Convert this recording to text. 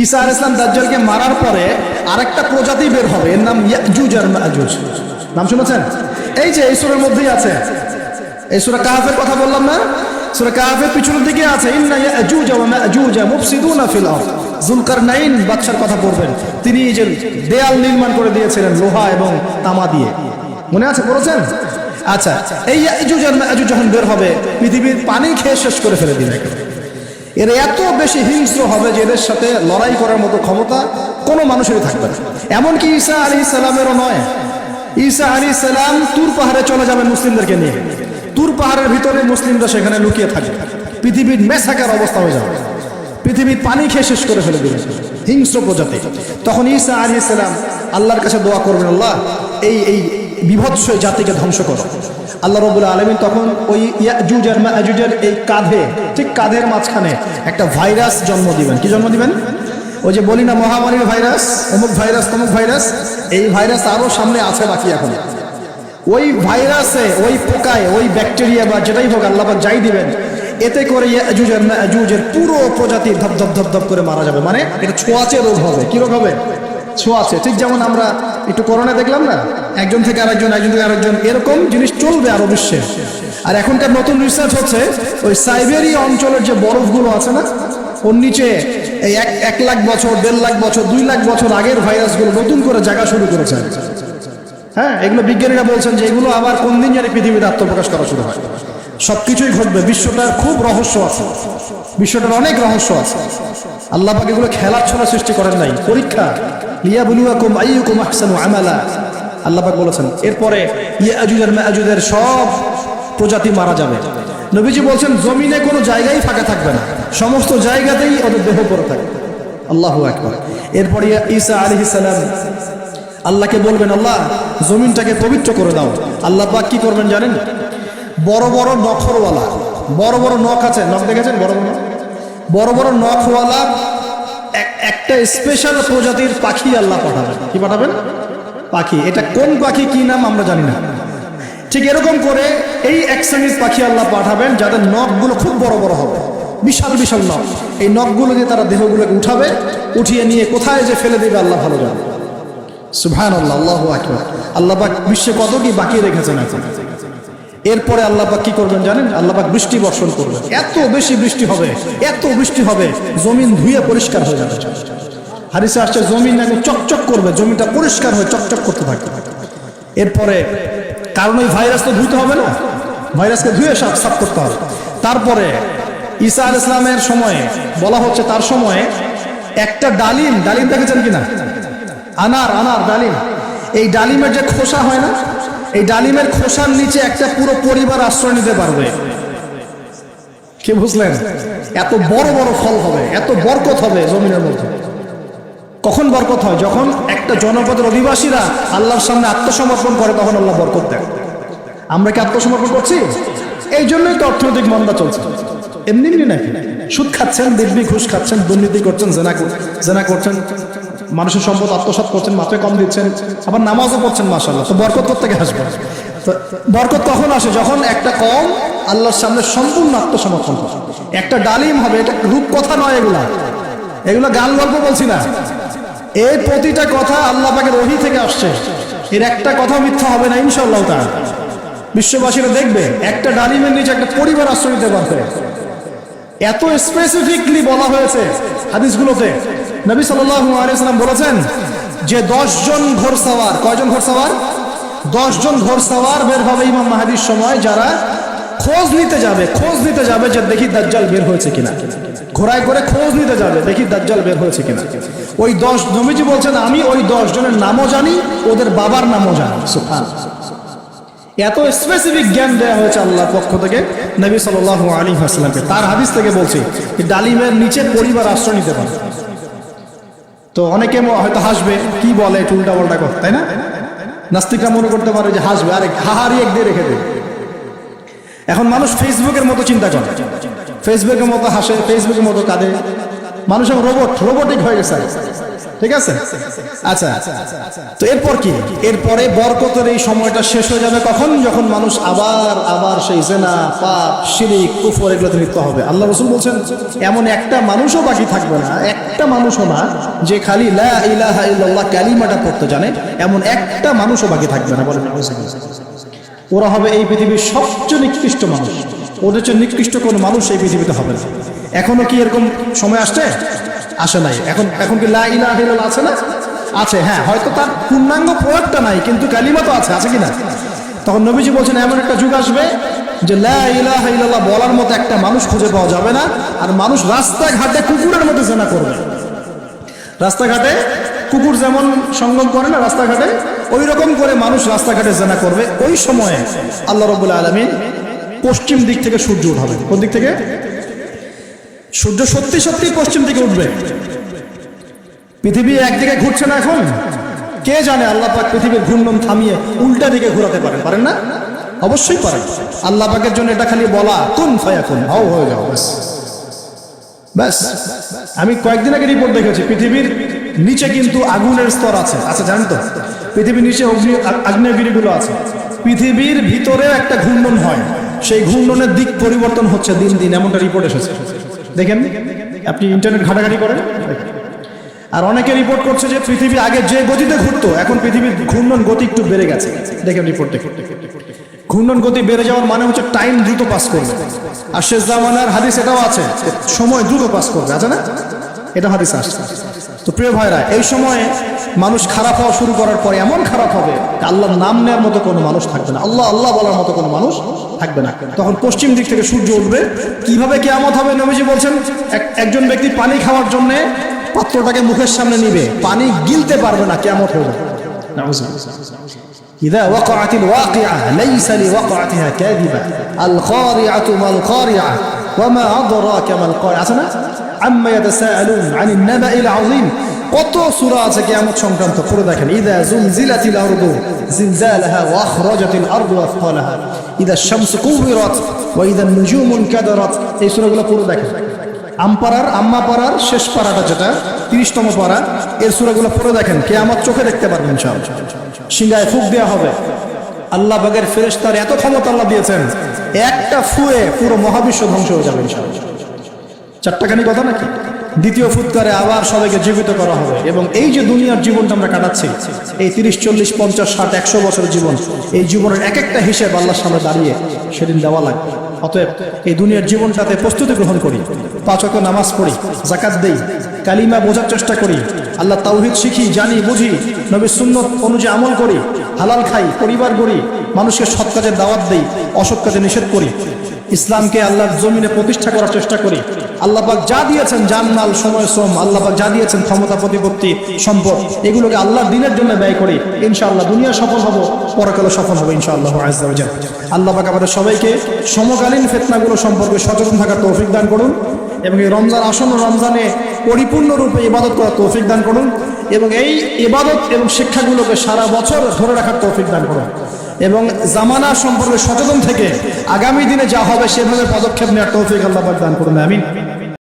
ঈসা আলাইহিস সালাম দাজ্জালকে মারার পরে আরেকটা প্রজাতি বের হবে, এর নাম ইয়াজুজ আর মাজুজ। নাম শুনেছেন? এই যে এই সূরার মধ্যেই আছে, এই সূরা কাহফের কথা বললাম না, সূরা কাহফের পিছনের দিকে আছে ইন্না ইয়াজুজ ওয়া মাজুজ মুফসিদুনা ফিল আরদ। যুলকারনাইন বাদশার কথা পড়বেন, তিনি যে দেয়াল নির্মাণ করে দিয়েছিলেন লোহা এবং তামা দিয়ে, মনে আছে পড়েছেন? আচ্ছা, এই ইয়াজুজ আর মাজুজ যখন বের হবে পৃথিবীর পানি খেয়ে শেষ করে ফেলে দিবে। এরা এত বেশি হিংস্র হবে যে এদের সাথে লড়াই করার মতো ক্ষমতা কোনো মানুষেরই থাকবে না। এমনকি ঈসা আলাইহিস সালামেরও নয়। ঈসা আলাইহিস সালাম তুর পাহাড়ে চলে যাবেন মুসলিমদেরকে নিয়ে, তুর পাহাড়ের ভিতরে মুসলিমরা সেখানে লুকিয়ে থাকবে, পৃথিবীর মেসাকার অবস্থা হয়ে যাবে, পৃথিবীর পানি খেয়ে শেষ করে ফেলে দিবে হিংস্র প্রজাতি। তখন ঈসা আলাইহিস সালাম আল্লাহর কাছে দোয়া করবেন, আল্লাহ এই বিভৎস জাতিকে ধ্বংস করো। আল্লাহ রাব্বুল আলামিন তখন ওই ইয়াজুজ আর মাজুজের এই কাঁধে, ঠিক কাঁধের মাঝখানে একটা ভাইরাস জন্ম দিবেন। কি জন্ম দিবেন? ওই যে বলি না মহামারীর ভাইরাস, অমুক ভাইরাস তমুক ভাইরাস, এই ভাইরাস আরো সামনে আছে বাকি এখন। ওই ভাইরাসে, ওই পোকায়, ওই ব্যাকটেরিয়া বা যেটাই হোক আল্লাহ পাক যাই দিবেন, এতে করে ইয়াজুজ আর মাজুজের পুরো প্রজাতি ধপ ধপ ধপ ধপ করে মারা যাবে। মানে এটা ছোঁয়াচে রোগ হবে। কি রোগ হবে? ছোঁয়াচে। ঠিক যেমন আমরা একটু করোনা দেখলাম না, একজন থেকে আরেকজন, একজন থেকে আরেকজন, এরকম জিনিস চলবে আরো বিশ্বে। আর এখনকার নতুন রিসার্চ হচ্ছে ওই সাইবেরিয়া অঞ্চলের যে বরফগুলো আছে না, ওর নিচে এই 1 লাখ বছর, 1.5 লাখ বছর, 2 লাখ বছর আগের ভাইরাসগুলো নতুন করে জায়গা শুরু করেছে। হ্যাঁ, এগুলো বিজ্ঞানীরা বলছেন যে এগুলো আবার কোন দিন জানি পৃথিবীতে আত্মপ্রকাশ করা শুরু হয়। সবকিছুই ঘটবে। বিশ্বটার খুব রহস্য আছে, বিশ্বটার অনেক রহস্য আছে। আল্লাহ পাক এগুলো খেলার ছলে সৃষ্টি করেন নাই, পরীক্ষা। লিয়াবলুয়াকুম আইয়ুকুম আহসানু আমালা, আল্লাহ পাক বলেছেন। এরপরে ইয়াজুজ আর মাজুজের সব প্রজাতি মারা যাবে। নবীজি বলছেন জমিনে কোনো জায়গায় ফাঁকা থাকবে না, সমস্ত জায়গাতেই ওদের দেহ পড়ে থাকবে। আল্লাহু আকবার। এরপরে ঈসা আলাইহিস সালাম আল্লাহকে বলবেন, আল্লাহ জমিনটাকে পবিত্র করে দাও। আল্লাহ পাক কি করবেন জানেন? বড় বড় নখরওয়ালা, বড় বড় নখ আছে, নখ দেখেছেন? বড় বড় বড় বড় নখওয়ালা একটা স্পেশাল প্রজাতির পাখি আল্লাহ পাঠাবেন। কি পাঠাবেন? পাখি। এটা কোন পাখি, কি নাম আমরা জানি না। ঠিক এরকম করে এই এক শ্রেণীর পাখি আল্লাহ পাঠাবেন যাদের নখগুলো খুব বড় বড় হবে, বিশাল বিশাল নখ। এই নখগুলো দিয়ে তারা দেহগুলোকে উঠাবে, উঠিয়ে নিয়ে কোথায় যে ফেলে দেবে আল্লাহ ভালো জানে। সুবহানাল্লাহ, আল্লাহু আকবার। আল্লাহ পাক বিশ্বে কত কি বাকি রেখেছেন এখন। এরপরে আল্লাহ পাক কি করবেন জানেন? আল্লাহ পাক বৃষ্টি বর্ষণ করবেন। এত বেশি বৃষ্টি হবে, এত বৃষ্টি হবে, জমিন ধুয়ে পরিষ্কার হয়ে যাবে। হাদিসে আসছে জমিন একদম চকচক করবে, জমিটা পরিষ্কার হয়ে চকচক করতে থাকবে। এরপরে কারণ ওই ভাইরাস তো ধুইতে হবে না, ভাইরাসকে ধুয়ে সাফ করতে হবে। তারপরে ঈসা আলাইহিস সালামের সময়ে বলা হচ্ছে, তার সময়ে একটা ডালিম, ডালিম দেখেছেন কিনা? আনার, ডালিম। এই ডালিমের যে খোসা হয় না, এই ডালিমের খোসার নিচে একটা পুরো পরিবার আশ্রয় নিতে পারবে। কি বুঝলেন? এত বড় বড় ফল হবে, এত বরকত হবে জমিনের মধ্যে। কখন বরকত হয়? যখন একটা জনপদের অধিবাসীরা আল্লাহর সামনে আত্মসমর্পণ করে, তখন আল্লাহ বরকত দেয়। আমরা কি আত্মসমর্পণ করছি? এই জন্যই তো অর্থনৈতিক মন্দা চলছে। এমনি এমনি নাকি? সুদ খাচ্ছেন, দিব্যি ঘুষ খাচ্ছেন, দুর্নীতি করছেন, জেনা করছেন, মানুষের সম্পদ আত্মসাৎ করছেন, মাপে কম দিচ্ছেন, আবার নামাজও পড়ছেন, মাশাআল্লাহ। তো বরকত থেকে আসবে। তো বরকত কখন আসে? যখন একটা কম আল্লাহর সামনে সম্পূর্ণ আত্মসমর্পণ করে। একটা ডালিম হবে, এটা রূপকথা নয়, এগুলা গান গল্প বলছি না। এই প্রতিটা কথা আল্লাহ পাকের ওহী থেকে আসছে, এর একটা কথা মিথ্যা হবে না ইনশাআল্লাহ তাআলা। বিশ্ববাসীরা দেখবে একটা ডালিমের নিচে একটা পরিবার আশ্রয় নিতে পারবে। এত স্পেসিফিকলি বলা হয়েছে হাদিসগুলোতে। নবী সাল্লাল্লাহু আলাইহি ওয়াসাল্লাম বলেছেন যে 10 জন ঘোড়সওয়ার, কয়জন ঘোড়সওয়ার? 10 জন ঘোড়সওয়ার বের হবে ইমাম মাহদীর সময়, যারা খোঁজ নিতে যাবে যে দেখি দাজ্জাল বের হয়েছে কিনা। ঘোড়ায় করে খোঁজ নিতে যাবে, দেখি দাজ্জাল বের হয়েছে কিনা। ওই 10, নবীজি বলছেন আমি ওই 10 জনের নামও জানি, ওদের বাবার নামও জানি। সুবহানাল্লাহ। এত স্পেসিফিক জ্ঞান দেওয়া হয়েছে আল্লাহর পক্ষ থেকে নবী সাল্লাল্লাহু আলাইহি ওয়াসাল্লামকে। তার হাদিস থেকে বলছি ডালিমের নিচে পরিবার আশ্রয় নিতে পারে। তো অনেকে হয়তো হাসবে, কি বলে উল্টা পাল্টা কথা, তাই না? নাস্তিকরা মনে করতে পারে যে হাসবে, আরে হাহারি এক দিয়ে রেখে দেবে। এখন মানুষ ফেসবুকের মতো চিন্তা করে, ফেসবুকের মতো হাসে, ফেসবুকের মতো কাঁদে। মানুষ এখন রোবটিক হয়ে গেছে। ঠিক আছে? আচ্ছা, তো এরপর কি? এরপরে বরকতের এই সময়টা শেষ হয়ে যাবে কখন? যখন মানুষ আবার সেই জিনা, পাপ, শিরক, কুফর এগুলোতে লিপ্ত হবে। আল্লাহ রাসূল বলছেন এমন একটা মানুষও বাকি থাকবে না, একটা মানুষও না যে খালি লা ইলাহা ইল্লাল্লাহ কালিমাটা পড়তে জানে, এমন একটা মানুষও বাকি থাকবে না। বলেন ওরা হবে এই পৃথিবীর সবচেয়ে নিকৃষ্ট মানুষ। ওদের চেয়ে নিকৃষ্ট কোনো মানুষ এই পৃথিবীতে হবে না। এখনো কি এরকম সময় আসছে? আসে নাই। এখন কি লা ইলাহা ইল্লাল্লাহ আছে না? আছে, হ্যাঁ, হয়তো তার পূর্ণাঙ্গ প্রয়োগটা নাই, কিন্তু কালিমা তো আছে কি না? তখন নবীজি বলছেন এমন একটা যুগ আসবে যে লা ইলাহা ইল্লাল্লাহ বলার মতো একটা মানুষ খুঁজে পাওয়া যাবে না, আর মানুষ রাস্তাঘাটে কুকুরের মতো জিনা করবে। রাস্তাঘাটে কুকুর যেমন সঙ্গম করে না রাস্তাঘাটে, ওই রকম করে মানুষ রাস্তাঘাটে জিনা করবে। ওই সময়ে আল্লাহ রাব্বুল আলামিন পশ্চিম দিক থেকে সূর্য উঠাবে। কোন দিক থেকে? সূর্য সত্যি সত্যি পশ্চিম দিকে উঠবে। পৃথিবী একদিকে ঘুরছে না এখন, কে জানে আল্লাহ পাক পৃথিবীর ঘূর্ণন থামিয়ে উল্টা দিকে ঘোরাতে পারেন না? অবশ্যই পারেন। আল্লাহ পাকের জন্য এটা খালি বলা, কুন ফায়াকুন, হও হয়ে যাও, ব্যাস। আমি কয়েকদিন আগে রিপোর্ট দেখেছি, পৃথিবীর নিচে কিন্তু আগুনের স্তর আছে। আচ্ছা, জানেন তো পৃথিবীর নিচে আগ্নেয়গিরিগুলো আছে। পৃথিবীর ভিতরে একটা ঘূর্ণন হয়, সেই ঘূর্ণনের দিক পরিবর্তন হচ্ছে দিন দিন, এমনটা রিপোর্ট এসেছে। দেখেন, আপনি ইন্টারনেট ঘাটাঘাটি করেন। আর অনেকে রিপোর্ট করছে যে পৃথিবী আগে যে গতিতে ঘুরতো, এখন পৃথিবীর ঘূর্ণন গতি একটু বেড়ে গেছে। দেখেন রিপোর্ট দেখে, ঘূর্ণন গতি বেড়ে যাওয়ার মানে হচ্ছে টাইম দ্রুত পাস করবে। আর শেষ জামানার হাদিস এটাও আছে, সময় দ্রুত পাস করবে, আছে না? এটা হাদিস আসছে। তো প্রিয় ভাইরা, এই সময়ে মানুষ খারাপ হওয়া শুরু করার পরে এমন খারাপ হবে, আল্লাহর নাম নেওয়ার মতো কোনো মানুষ থাকবে না, আল্লাহ আল্লাহ বলার মতো কোনো মানুষ থাকবে না। তখন পশ্চিম দিক থেকে সূর্য উঠবে। কিভাবে কিয়ামত হবে? নবীজি বলছেন একজন ব্যক্তি পানি খাওয়ার জন্য পাত্রটাকে মুখের সামনে নিবে, পানি গিলতে পারবে না, কিয়ামত হবে। إذا وقعت الواقعة ليس لوقعتها كاذبة القارعة ما القارعة وما أدراك ما القارعة عما يتساءلون عن النبأ العظيم। কত সূরা আছে কিয়ামত সংক্রান্ত, পড়ে দেখেন। ইযা যুলজিলাতিল আরদু জিলজালাহা ওয়া আখরাজাতিল আরদু আথকালাহা ইযা শামসু কুবিরাত ওয়া ইযা নুজুমু কাদারাত। এই সূরাগুলো পড়ে দেখেন। আম্মা পাড়ার শেষ পাড়াটা, যেটা 30তম পাড়া, এর সূরাগুলো পড়ে দেখেন। কিয়ামত চোখে দেখতে পারবেন ইনশাআল্লাহ। সিংহায় ফুঁক দেওয়া হবে। আল্লাহ পাকের ফেরেশতার এত ক্ষমতা আল্লাহ দিয়েছেন, একটা ফুয়ে পুরো মহাবিশ্ব ধ্বংস হয়ে যাবে ইনশাআল্লাহ। চারটাখানি কথা নাকি? দ্বিতীয় ফুৎকারে আবার সবাইকে জীবিত করা হবে। এবং এই যে দুনিয়ার জীবনটা আমরা কাটাচ্ছি, এই 30, 40, 50, 60, 100 বছরের জীবন, এই জীবনের এক একটা হিসেব আল্লাহর সামনে দাঁড়িয়ে সেদিন দেওয়া লাগবে। অতএব এই দুনিয়ার জীবনটাতে প্রস্তুতি গ্রহণ করি, 5 ওয়াক্ত নামাজ পড়ি, যাকাত দেই, কালিমা বোঝার চেষ্টা করি, আল্লাহ তাওহীদ শিখি, জানি, বুঝি, নবীর সুন্নত অনুযায়ী আমল করি, হালাল খাই, পরিবার গড়ি, মানুষকে সৎ কাজের দাওয়াত দেই, অসৎ কাজে নিষেধ করি, ইসলামকে আল্লাহর জমিনে প্রতিষ্ঠা করার চেষ্টা করি। আল্লাহ পাক যা দিয়েছেন, জানমাল, সময়, শ্রম, আল্লাহ পাক যা দিয়েছেন, ক্ষমতা, প্রতিপত্তি, সম্পদ, এগুলোকে আল্লাহর দ্বীনের জন্য ব্যয় করি। ইনশাআল্লাহ দুনিয়া সফল হব, পরকালে সফল হবে ইনশাআল্লাহ আযজা ওয়া জাল্লা। আল্লাহ পাক আমাদের সবাইকে সমকালীন ফিতনাগুলো সম্পর্কে সচেতন থাকার তৌফিক দান করুন, এবং এই রমজান আসন্ন রমজানে পরিপূর্ণরূপে ইবাদত করার তৌফিক দান করুন, এবং এই ইবাদত এবং শিক্ষাগুলোকে সারা বছর ধরে রাখার তৌফিক দান করুন, এবং জামানা সম্পর্কে সচেতন থেকে আগামী দিনে যা হবে সেভাবে পদক্ষেপ নেওয়ার তৌফিক আল্লাহ পাক দান করুন। আমিন।